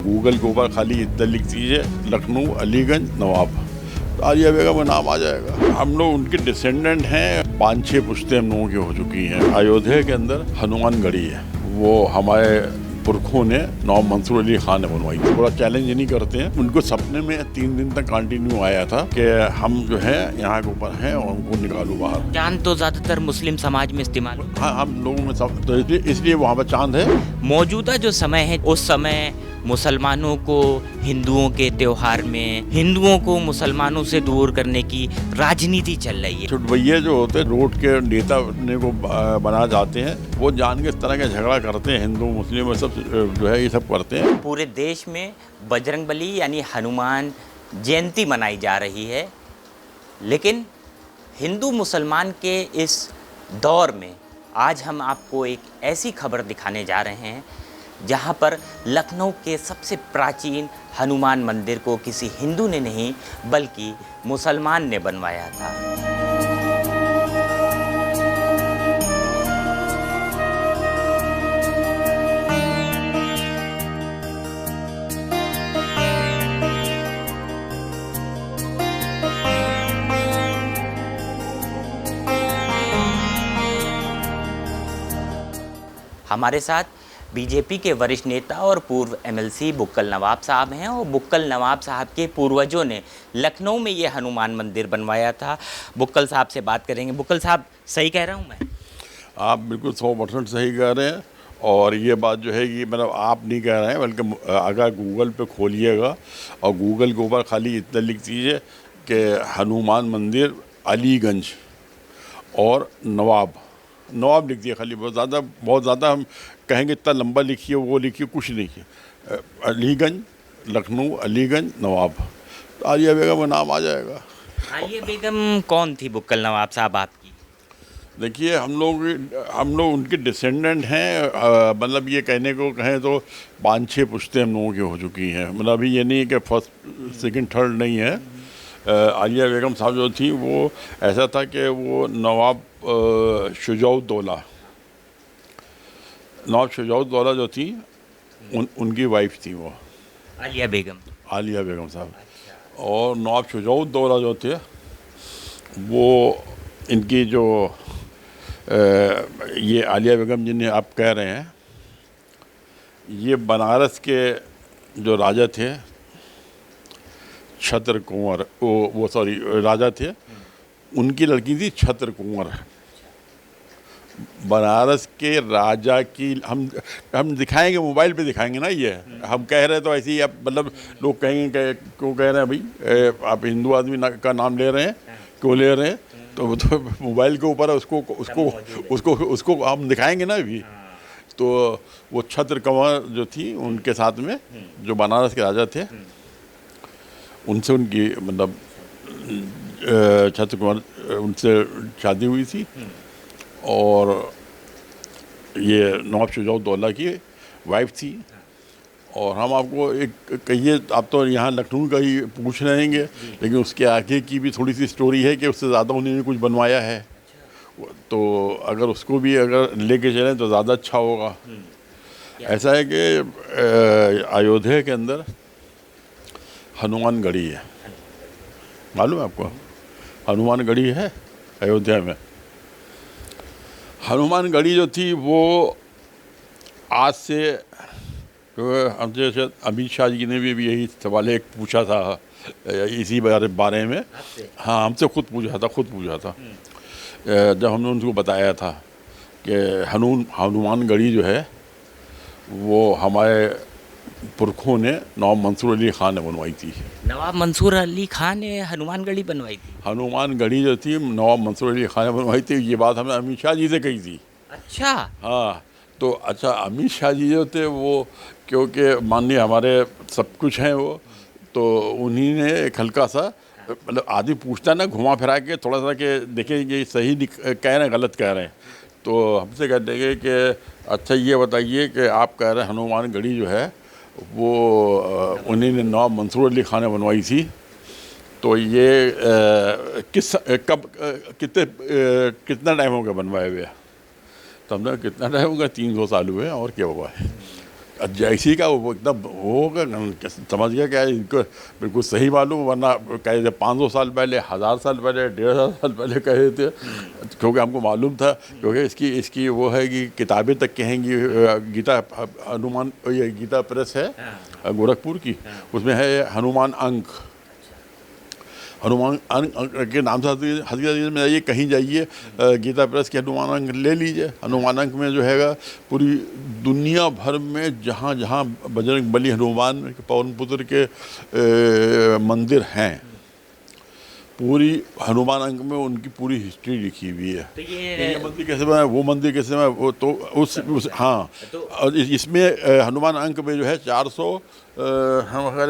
Google के ऊपर खाली इतना लिख दीजिए लखनऊ अलीगंज नवाब, तो आलिया बेगम का नाम आ जाएगा। हम लोग उनके डिसेंडेंट हैं। 5-6 पुश्तें हम लोगों की हो चुकी हैं। अयोध्या के अंदर हनुमान गढ़ी है, वो हमारे पुरखों ने नवाब मंसूर अली खान ने बनवाई। थोड़ा चैलेंज नहीं करते हैं। उनको सपने में 3 दिन तक कंटिन्यू आया था कि हम जो है यहाँ के ऊपर हैं और उनको निकालो बाहर। चांद तो ज्यादातर मुस्लिम समाज में इस्तेमाल होता हाँ, हम लोगों में सब, तो इसलिए वहाँ पर चांद है। है। मौजूदा जो समय है, उस समय मुसलमानों को हिंदुओं के त्योहार में, हिंदुओं को मुसलमानों से दूर करने की राजनीति चल रही है। छुटभैया जो होते हैं रोड के नेता को बना जाते हैं, वो जान के इस तरह का झगड़ा करते हैं। हिंदू मुस्लिम सब जो है ये सब करते हैं। पूरे देश में बजरंगबली यानी हनुमान जयंती मनाई जा रही है, लेकिन हिंदू मुसलमान के इस दौर में आज हम आपको एक ऐसी खबर दिखाने जा रहे हैं जहां पर लखनऊ के सबसे प्राचीन हनुमान मंदिर को किसी हिंदू ने नहीं बल्कि मुसलमान ने बनवाया था। हमारे साथ बीजेपी के वरिष्ठ नेता और पूर्व एमएलसी बुक्कल नवाब साहब हैं और बुक्कल नवाब साहब के पूर्वजों ने लखनऊ में ये हनुमान मंदिर बनवाया था। बुक्कल साहब से बात करेंगे। बुक्कल साहब, सही कह रहा हूँ मैं? आप बिल्कुल 100% सही कह रहे हैं। और ये बात जो है कि मतलब आप नहीं कह रहे हैं, बल्कि अगर गूगल पे खोलिएगा और गूगल के ऊपर खाली इतना लिख दीजिए कि हनुमान मंदिर अलीगंज और नवाब लिख दिया खाली। बहुत ज़्यादा हम कहेंगे इतना लंबा लिखिए, वो लिखिए, कुछ नहीं है। अलीगंज, लखनऊ अलीगंज नवाब, तो आलिया बेगम का नाम आ जाएगा। आलिया बेगम कौन थी बुक्कल नवाब साहब आपकी? देखिए, हम लोग उनके डिसेंडेंट हैं। मतलब ये कहने को कहें तो 5-6 पुश्तें हम लोगों की हो चुकी हैं। मतलब अभी ये नहीं है कि फर्स्ट सेकंड थर्ड नहीं है। आलिया बेगम साहब जो थी वो ऐसा था कि वो नवाब शुजाउद्दौला जो थी उनकी वाइफ थी वो आलिया बेगम साहब। और नवाब शुजाउद्दौला जो थे वो इनकी जो ये आलिया बेगम जिन्हें आप कह रहे हैं, ये बनारस के जो राजा थे छत्र कुंवर, राजा थे, उनकी लड़की थी छत्र कुंवर। बनारस के राजा की हम दिखाएंगे, मोबाइल पे दिखाएंगे ना। ये हम कह रहे हैं तो ऐसे ही आप, मतलब लोग कहेंगे क्यों कह रहे हैं भाई, आप हिंदू आदमी का नाम ले रहे हैं, क्यों ले रहे हैं? तो मोबाइल के ऊपर उसको हम दिखाएंगे ना अभी। तो वो छत्र कुंवर जो थी, उनके साथ में जो बनारस के राजा थे, उनसे उनकी मतलब छत्र कुंवर उनसे शादी हुई थी। और ये नवाब शुजाउद्दौला की वाइफ थी। और हम आपको एक कहिए, आप तो यहाँ लखनऊ का ही पूछ रहेंगे, लेकिन उसके आगे की भी थोड़ी सी स्टोरी है कि उससे ज़्यादा उन्होंने कुछ बनवाया है। तो अगर उसको भी अगर लेके चलें तो ज़्यादा अच्छा होगा। ऐसा है कि अयोध्या के अंदर हनुमान गढ़ी है, मालूम है आपको? हनुमान गढ़ी है अयोध्या में। हनुमान गढ़ी जो थी वो आज से, हमसे शायद अमित शाह जी ने भी यही सवाल एक पूछा था इसी बारे में। हाँ, हमसे खुद पूछा था जब हमने उनको बताया था कि हनुमान गढ़ी जो है वो हमारे पुरखों ने नवाब मंसूर अली खान ने बनवाई थी। नवाब मंसूर अली खान ने हनुमान गढ़ी बनवाई थी? हनुमान गढ़ी जो थी नवाब मंसूर अली खान ने बनवाई थी। ये बात हमने अमित शाह जी से कही थी। अच्छा। हाँ, तो अच्छा, अमित शाह जी जो थे वो, क्योंकि माननीय हमारे सब कुछ हैं वो, तो उन्हीं ने एक हल्का सा, मतलब आदमी पूछता ना घुमा फिरा के थोड़ा सा कि देखें ये सही कह रहे हैं गलत कह रहे हैं, तो हमसे कहते हैं कि अच्छा ये बताइए कि आप कह रहे हैं हनुमान गढ़ी जो है वो उन्हीं ने नवाब मंसूर अली खान ने बनवाई थी। तो ये कितना टाइम हो गया बनवाए हुए? तो हमने कितना टाइम हो गया? 300 साल हुए, और क्या हुआ है? जैसी का वो एकदम होगा, समझ गया क्या इनको बिल्कुल सही मालूम, वरना कहे थे 500 साल पहले, 1000 साल पहले, 1500 साल पहले कहे थे, क्योंकि हमको मालूम था, क्योंकि इसकी वो है कि किताबें तक कहेंगी। गीता हनुमान, ये गीता प्रेस है गोरखपुर की, उसमें है हनुमान अंक, हनुमान अंक के नाम से हकीकत में जाइए, कहीं जाइए गीता प्रेस के हनुमान अंक ले लीजिए। हनुमान अंक में जो हैगा पूरी दुनिया भर में जहाँ जहाँ बजरंग बली हनुमान के पवन पुत्र के मंदिर हैं, पूरी हनुमान अंक में उनकी पूरी हिस्ट्री लिखी हुई है। तो ये मंदिर कैसे बना, वो मंदिर कैसे बना, वो तो उस हाँ। और इसमें हनुमान अंक में जो है 400 हम अगर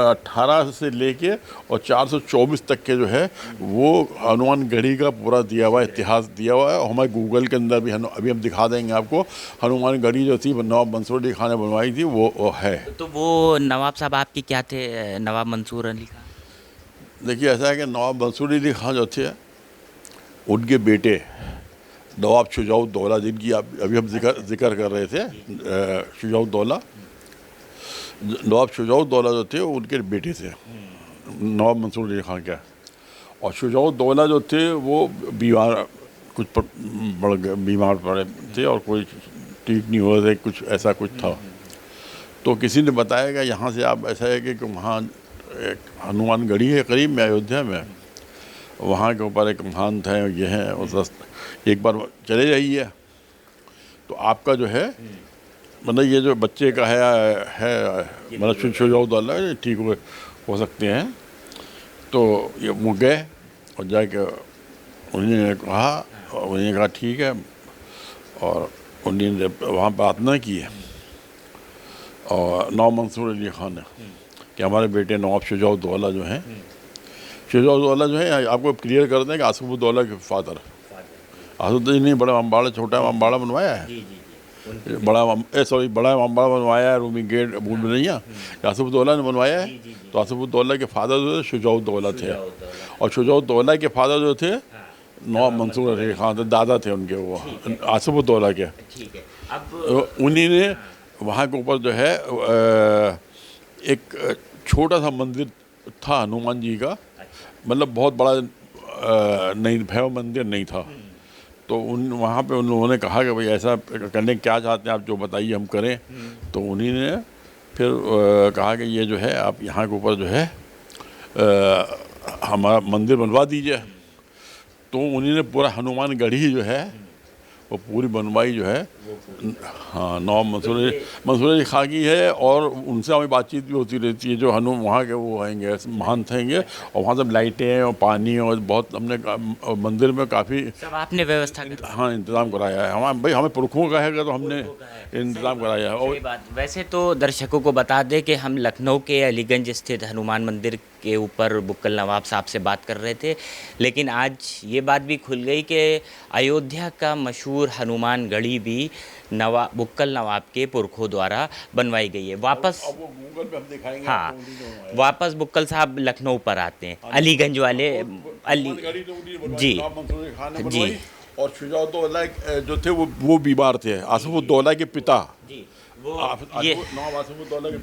18 से लेके और 424 तक के जो है वो हनुमान गढ़ी का पूरा दिया हुआ इतिहास दिया हुआ है। और हमारे गूगल के अंदर भी अभी हम दिखा देंगे आपको, हनुमान गढ़ी जो थी नवाब मंसूर अली खान ने बनवाई थी, वो है। तो वो नवाब साहब आपके क्या थे, नवाब मंसूर अली खान? देखिए ऐसा है कि नवाब मंसूर अली खान जो थे, उनके बेटे नवाब शुजाउद्दौला, जिनकी अभी हम जिक्र कर रहे थे, शुजाउद्दौला, नवाब शुजाउद्दौला जो थे उनके बेटे थे नवाब मंसूर अली खान के। और शुजाउद्दौला जो थे वो बीमार, कुछ बीमार पड़े थे और कोई ठीक नहीं हो रहे थे, कुछ ऐसा कुछ था। तो किसी ने बताया कि यहाँ से आप, ऐसा है कि वहाँ एक हनुमान गढ़ी है करीब में, अयोध्या में, वहाँ के ऊपर एक महंत है, ये है, उस एक बार चले जाइए तो आपका जो है मतलब ये जो बच्चे का है मतलब शुजाउद्दौला ठीक हो सकते हैं। तो ये वो गए और जाके उन्होंने कहा ठीक है, और उन्होंने वहाँ प्रार्थना की है और नवाब मंसूर अली खान ने कि हमारे बेटे नवाब शुजाउद्दौला जो हैं, शुजाउद्दौला जो है, आपको क्लियर कर दें कि आसिफउद्दौला के फादर, आसिफउद्दौला नहीं, बड़ा अम्बाड़ा, छोटा अम्बाड़ा बनवाया है, बड़ा अम्बाड़ा बनवाया है, रूमी गेट भूल नहीं है, आसिफउद्दौला ने बनवाया है। तो आसिफउद्दौला के फादर जो थे शुजाउद्दौला थे, और शुजाउद्दौला के फादर जो थे नवाब मंसूर अली खान थे, दादा थे उनके वो आसिफउद्दौला के। उन्हीं ने वहाँ के ऊपर जो है एक छोटा सा मंदिर था हनुमान जी का, मतलब बहुत बड़ा नहीं, भव्य मंदिर नहीं था। तो वहाँ पे उन लोगों ने कहा कि भाई ऐसा करने क्या चाहते हैं आप, जो बताइए हम करें। तो उन्हीं ने फिर कहा कि ये जो है आप यहाँ के ऊपर जो है हमारा मंदिर बनवा दीजिए। तो उन्हीं ने पूरा हनुमान गढ़ी जो है वो पूरी बनवाई जो है, हाँ, नवाब मंसूर अली खान की है। और उनसे हमें बातचीत भी होती रहती है, जो वहाँ के वो आएंगे महंत हैं, और वहाँ सब लाइटें और पानी और बहुत हमने मंदिर में काफ़ी सब आपने व्यवस्था कर, हाँ, इंतज़ाम कराया है। हमें पुरखों का है तो हमने इंतज़ाम कराया है। और बात वैसे तो दर्शकों को बता दें कि हम लखनऊ के अलीगंज स्थित हनुमान मंदिर के ऊपर बुक्कल नवाब साहब से बात कर रहे थे, लेकिन आज ये बात भी खुल गई कि अयोध्या का मशहूर हनुमान गढ़ी भी बुक्कल नवाब के पुरखों द्वारा बनवाई गई है। वापस अब वो गूगल पे हम दिखाएंगे। हाँ, वापस बुक्कल साहब लखनऊ पर आते हैं, अलीगंज वाले जी जी। और शुजाउद्दौला जो थे वो बीमार थे, आसिफउद्दौला के पिता जी, ये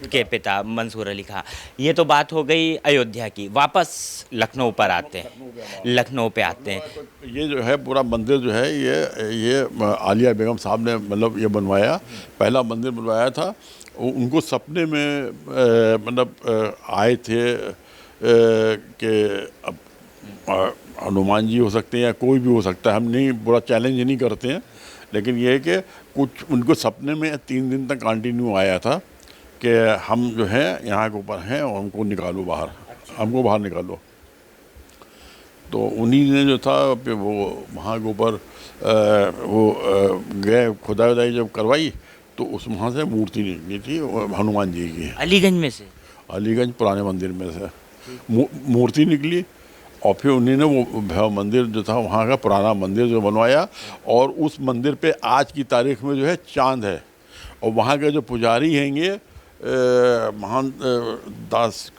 के पिता मंसूर अली खान। ये तो बात हो गई अयोध्या की। वापस लखनऊ पर आते हैं, लखनऊ पे आते हैं। ये जो है पूरा मंदिर जो है ये आलिया बेगम साहब ने मतलब ये बनवाया, पहला मंदिर बनवाया था। उनको सपने में मतलब आए थे कि अब हनुमान जी हो सकते हैं या कोई भी हो सकता है, हम नहीं पूरा चैलेंज नहीं करते हैं, लेकिन ये है कि कुछ उनको सपने में 3 दिन तक कंटिन्यू आया था कि हम जो है यहाँ के ऊपर हैं और हमको निकालो बाहर, हमको बाहर निकालो। तो उन्हीं ने जो था वो वहाँ के ऊपर वो गए, खुदाई जब करवाई तो उस वहाँ से मूर्ति निकली थी हनुमान जी की, अलीगंज में से, अलीगंज पुराने मंदिर में से मूर्ति निकली। और फिर उन्हीं ने वो भव्य मंदिर जो था वहाँ का पुराना मंदिर जो बनवाया, और उस मंदिर पे आज की तारीख में जो है चांद है। और वहाँ के जो पुजारी हैंगे महान दास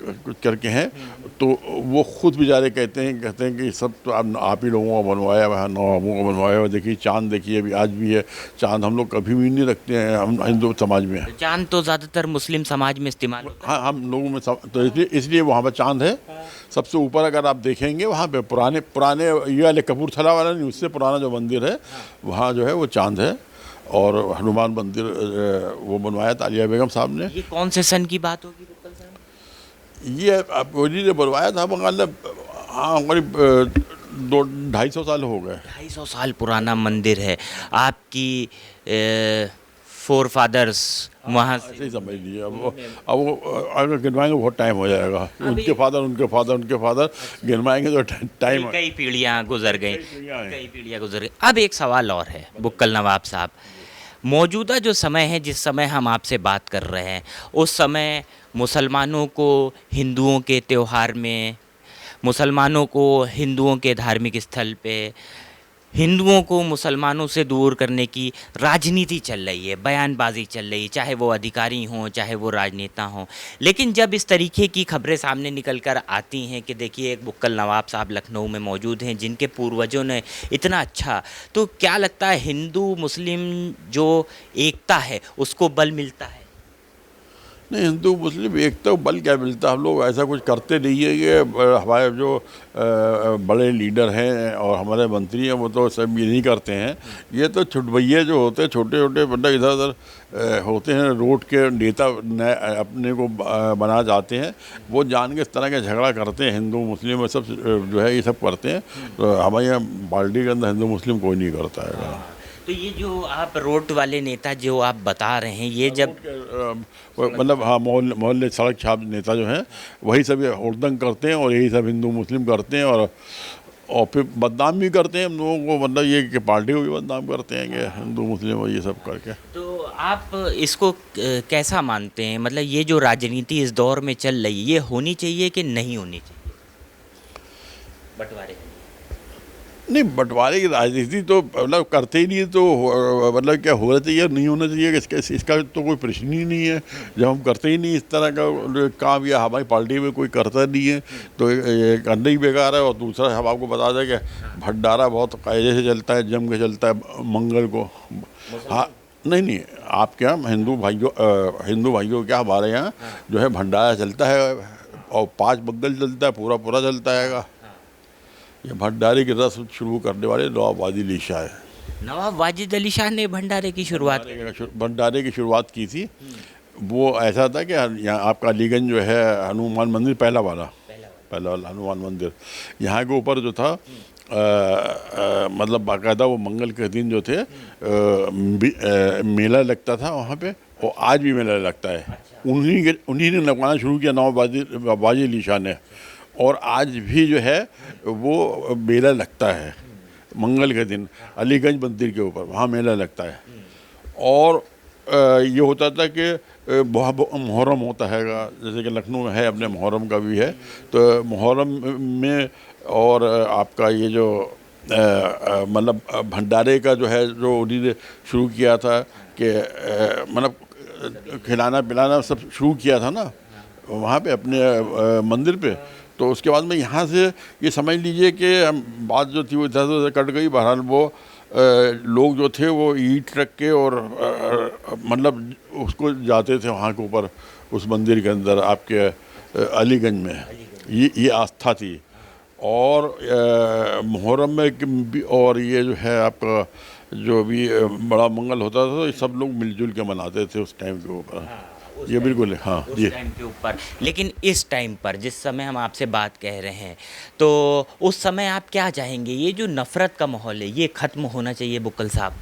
करके हैं, तो वो खुद बेचारे कहते हैं कि सब तो आप ही लोगों का बनवाया हुआ है, नवाबों का बनवाया हुआ। देखिए चाँद, देखिए अभी आज भी है चाँद, हम लोग कभी भी नहीं रखते हैं हम हिंदू समाज में। चांद तो ज़्यादातर मुस्लिम समाज में इस्तेमाल होता हाँ, हम लोगों में तो इसलिए वहाँ पर चाँद है सबसे ऊपर। अगर आप देखेंगे वहाँ पे पुराने ये वाले कपूरथला वाला नहीं, उससे पुराना जो मंदिर है वहाँ जो है वो चाँद है। और हनुमान मंदिर वो बनवाया था आलिया बेगम साहब ने। है। ये कौन से सन की बात होगी बुक्कल साहब? ये मोदी ने बनवाया था, मतलब हाँ करीब 200-250 साल हो गए। 250 साल पुराना मंदिर है। आपकी फोर फादर्स वहाँ ऐसे से ही समझ लीजिए। अब वो अगर गिनवाएंगे बहुत टाइम हो जाएगा। उनके फादर गिनवाएंगे तो टाइम। कई पीढ़ियाँ गुजर गई, पीढ़ियाँ हैं। कई पीढ़ियाँ गुजर गई। अब एक सवाल और है बुक्कल नवाब साहब, मौजूदा जो समय है, जिस समय हम आपसे बात कर रहे हैं, उस समय मुसलमानों को हिंदुओं के त्यौहार में, मुसलमानों को हिंदुओं के धार्मिक स्थल पे, हिंदुओं को मुसलमानों से दूर करने की राजनीति चल रही है, बयानबाजी चल रही है, चाहे वो अधिकारी हों चाहे वो राजनेता हों। लेकिन जब इस तरीके की खबरें सामने निकल कर आती हैं कि देखिए एक बुक्कल नवाब साहब लखनऊ में मौजूद हैं जिनके पूर्वजों ने इतना अच्छा, तो क्या लगता है हिंदू मुस्लिम जो एकता है उसको बल मिलता है? नहीं, हिंदू मुस्लिम एकता को बल क्या मिलता है? हम लोग ऐसा कुछ करते नहीं है कि हमारे जो बड़े लीडर हैं और हमारे मंत्री हैं वो तो सब ये नहीं करते हैं। ये तो छुटभैये जो होते हैं, छोटे छोटे मतलब इधर उधर होते हैं, रोड के नेता अपने को बना जाते हैं, वो जान के इस तरह का झगड़ा करते हैं। हिंदू मुस्लिम में सब जो है ये सब करते हैं। तो हमारे यहाँ पार्टी के अंदर हिंदू मुस्लिम कोई नहीं करता है। तो ये जो आप रोड वाले नेता जो आप बता रहे हैं, ये जब मतलब हाँ मोहल्ले सड़क छाप नेता जो हैं वही सब ये हुड़दंग करते हैं और यही सब हिंदू मुस्लिम करते हैं। और फिर बदनाम भी करते हैं हम लोगों को, मतलब ये कि पार्टी को भी बदनाम करते हैं कि हिंदू मुस्लिम और ये सब करके। तो आप इसको कैसा मानते हैं? मतलब ये जो राजनीति इस दौर में चल रही है, ये होनी चाहिए कि नहीं होनी चाहिए? बंटवारे नहीं, बंटवारे की राजनीति तो मतलब करते ही नहीं, तो मतलब क्या होना चाहिए नहीं होना चाहिए इसका तो कोई प्रश्न ही नहीं है। जब हम करते ही नहीं इस तरह का काम, या हमारी पार्टी में कोई करता नहीं है तो ये करना ही बेकार है। और दूसरा हम आपको बता दें कि भंडारा बहुत कायदे से चलता है, जम के चलता है मंगल को। हाँ, नहीं, आपके यहाँ हिंदू भाइयों क्या हमारे यहाँ जो है भंडारा चलता है और 5 मंगल चलता है, पूरा चलता है। ये भंडारे की रस्म शुरू करने वाले नवाब वाजिद अली शाह है। नवाब वाजिद अली शाह ने भंडारे की भंडारे की शुरुआत की थी। वो ऐसा था कि यहाँ आपका अलीगंज जो है हनुमान मंदिर पहला वाला हनुमान मंदिर, यहाँ के ऊपर जो था मतलब बाकायदा वो मंगल के दिन जो थे मेला लगता था वहाँ पे, और आज भी मेला लगता है। उन्हीं ने लगवाना शुरू किया नवाब वाजिद अली शाह ने, और आज भी जो है वो मेला लगता है मंगल के दिन अलीगंज मंदिर के ऊपर, वहाँ मेला लगता है। और ये होता था कि मुहर्रम होता है, जैसे कि लखनऊ में है अपने मुहर्रम का भी है, तो मुहर्रम में और आपका ये जो मतलब भंडारे का जो है जो उन्हीं ने शुरू किया था कि मतलब खिलाना पिलाना सब शुरू किया था ना वहाँ पे अपने मंदिर पे। तो उसके बाद में यहाँ से ये समझ लीजिए कि बात जो थी वो इधर से कट गई। बहरहाल वो लोग जो थे वो ईंट रख के और मतलब उसको जाते थे वहाँ के ऊपर उस मंदिर के अंदर आपके अलीगंज में, ये आस्था थी। और मुहर्रम में भी, और ये जो है आपका जो भी बड़ा मंगल होता था तो सब लोग मिलजुल के मनाते थे उस टाइम के ऊपर। ये बिल्कुल है, हाँ उस जी। टाइम के ऊपर। लेकिन इस टाइम पर जिस समय हम आपसे बात कह रहे हैं, तो उस समय आप क्या चाहेंगे? ये जो नफ़रत का माहौल है ये ख़त्म होना चाहिए बुक्कल साहब?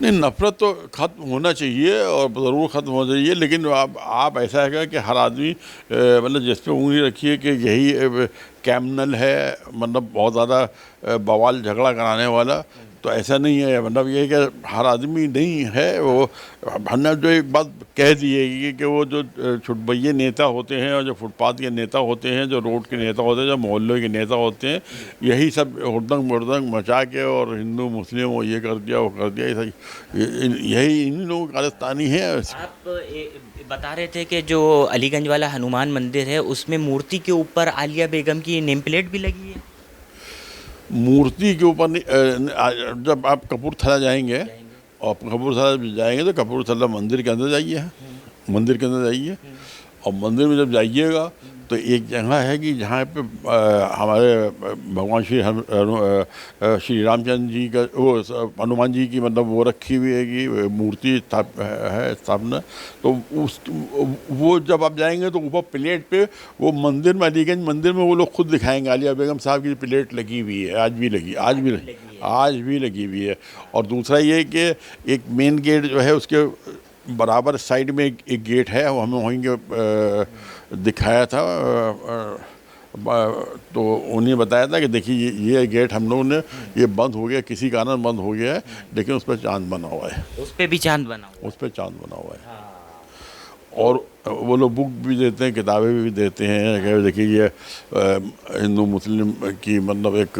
नहीं, नफ़रत तो ख़त्म होना चाहिए और ज़रूर ख़त्म होना चाहिए, लेकिन आप ऐसा है कि हर आदमी मतलब जिस पे उंगली रखिए कि यही क्रिमिनल है, मतलब बहुत ज़्यादा बवाल झगड़ा कराने वाला, तो ऐसा नहीं है, मतलब ये है कि हर आदमी नहीं है वो। हमने जो एक बात कह दी है कि वो जो छुटभइये नेता होते हैं और जो फुटपाथ के नेता होते हैं, जो रोड के नेता होते हैं, जो मोहल्लों के नेता होते हैं, यही सब हुड़दंग मुड़दंग मचा के और हिंदू मुस्लिम वो ये कर दिया वो कर दिया, यही इन लोगों का कारस्तानी है। आप बता रहे थे कि जो अलीगंज वाला हनुमान मंदिर है उसमें मूर्ति के ऊपर आलिया बेगम की नेम प्लेट भी लगी है। मूर्ति के ऊपर जब आप कपूरथला जाएंगे और कपूरथला जाएंगे तो कपूरथला मंदिर के अंदर जाइए, मंदिर के अंदर जाइए, और मंदिर में जब जाइएगा तो एक जगह है कि जहाँ पे हमारे भगवान श्री रामचंद्र जी का वो हनुमान जी की मतलब वो रखी हुई है कि मूर्ति स्थापना। तो उस वो जब आप जाएंगे तो ऊपर प्लेट पे वो मंदिर में, अलीगंज मंदिर में वो लोग खुद दिखाएंगे आलिया बेगम साहब की प्लेट लगी हुई है, आज भी लगी हुई है। और दूसरा ये कि एक मेन गेट जो है उसके बराबर साइड में एक गेट है, वो हमें वहीं दिखाया था, तो उन्हें बताया था कि देखिए ये गेट हम लोगों ने ये बंद हो गया, किसी कारण बंद हो गया है, लेकिन उस पर चांद बना हुआ है, उस पर भी चांद बना हुआ, उस पर चांद बना हुआ है। और वो लोग बुक भी देते हैं, किताबें भी देते हैं कि देखिए ये हिंदू मुस्लिम की मतलब एक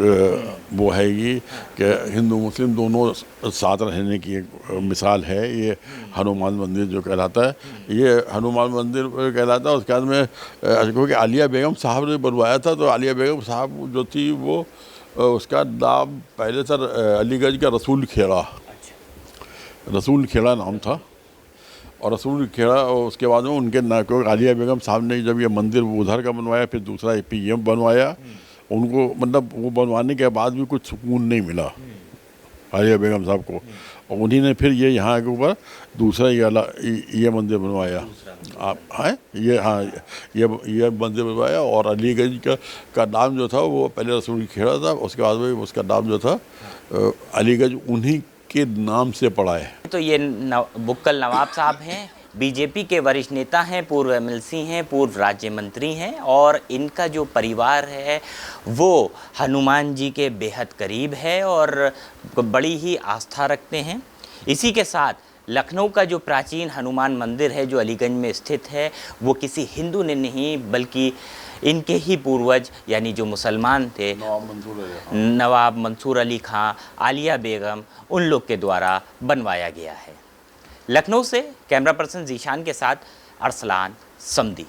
वो है कि हिंदू मुस्लिम दोनों साथ रहने की एक मिसाल है। ये हनुमान मंदिर जो कहलाता है, ये हनुमान मंदिर कहलाता है। उसके बाद में क्योंकि आलिया बेगम साहब ने बनवाया था, तो आलिया बेगम साहब जो थी वो उसका नाम पहले था अलीगंज का रसूल खेड़ा नाम था। और रसूल खेड़ा, और उसके बाद में उनके क्योंकि आलिया बेगम साहब ने जब ये मंदिर उधर का बनवाया, फिर दूसरा PM बनवाया, उनको मतलब वो बनवाने के बाद भी कुछ सुकून नहीं मिला आलिया बेगम साहब को, और उन्हीं ने फिर ये यहाँ के ऊपर दूसरा ये मंदिर बनवाया। आप हैं ये मंदिर बनवाया। और अलीगंज का नाम जो था वो पहले रसूल खेड़ा था, उसके बाद में उसका नाम जो था अलीगंज उन्हीं के नाम से पड़ा है। तो ये बुक्कल नवाब साहब हैं, बीजेपी के वरिष्ठ नेता हैं, पूर्व MLC हैं, पूर्व राज्य मंत्री हैं, और इनका जो परिवार है वो हनुमान जी के बेहद करीब है और बड़ी ही आस्था रखते हैं। इसी के साथ लखनऊ का जो प्राचीन हनुमान मंदिर है जो अलीगंज में स्थित है, वो किसी हिंदू ने नहीं बल्कि इनके ही पूर्वज यानी जो मुसलमान थे, नवाब मंसूर अली खां, आलिया बेगम, उन लोग के द्वारा बनवाया गया है। लखनऊ से कैमरा पर्सन जीशान के साथ अरसलान समदी।